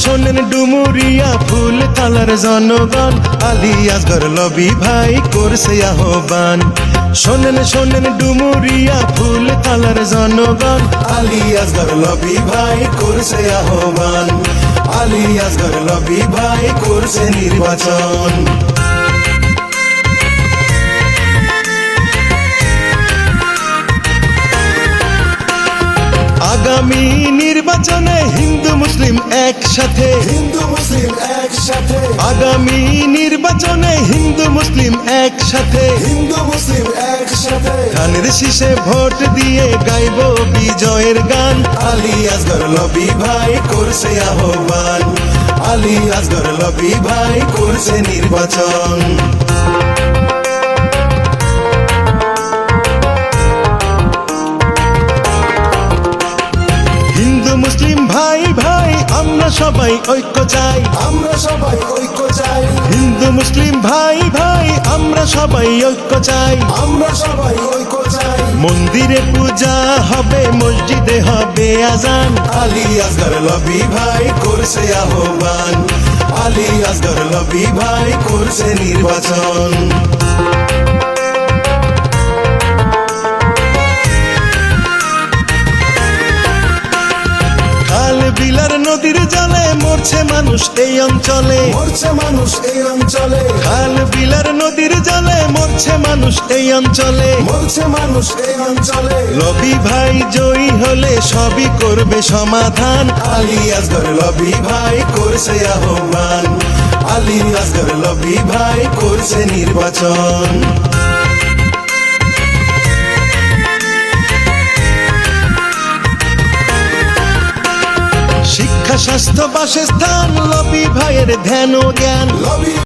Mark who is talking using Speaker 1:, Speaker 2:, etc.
Speaker 1: শোনেন Dumuria full colour জনগণ, Ali Asgar lobby ভাই করছে আহ্বান। শোনেন ডুমুরিয়া ফুল কালার জনগণ, আলী আসগর লবি ভাই করছে আহ্বান। আলী আসগর লবি ভাই করছে নির্বাচন। আগামী নির্বাচনে হিন্দু মুসলিম একসাথে, আগামী নির্বাচনে হিন্দু মুসলিম একসাথে, ধানের শীষে ভোট দিয়ে গাইব বিজয়ের গান। আলী আসগর লবি ভাই করছে আহ্বান। আলী আসগর লবি ভাই করছে নির্বাচন। হিন্দু মুসলিম ভাই ভাই আমরা সবাই ঐক্য চাই,
Speaker 2: আমরা সবাই ঐক্য চাই,
Speaker 1: হিন্দু মুসলিম ভাই ভাই আমরা সবাই ঐক্য চাই।
Speaker 2: আমরা সবাই ঐক্য চাই।
Speaker 1: মন্দিরে পূজা হবে, মসজিদে হবে আজান। আলী আসগর লবি ভাই করছে আহ্বান। আলী আসগর লবি ভাই করছে নির্বাচন। খাল বিলার নদীর জলে মরছে মানুষ এই অঞ্চলে,
Speaker 2: মরছে মানুষ এই অঞ্চলে,
Speaker 1: খাল বিলার নদীর জলে মরছে মানুষ এই অঞ্চলে।
Speaker 2: মরছে মানুষ এই অঞ্চলে।
Speaker 1: লবি ভাই জয়ী হলে সবই করবে সমাধান। আলী আসগর লবি ভাই করছে আহ্বান। আলী আসগর লবি ভাই করছে নির্বাচন। শিক্ষা স্বাস্থ্য বাসস্থান লবি ভাইয়ের ধ্যান ও জ্ঞান।
Speaker 2: লবি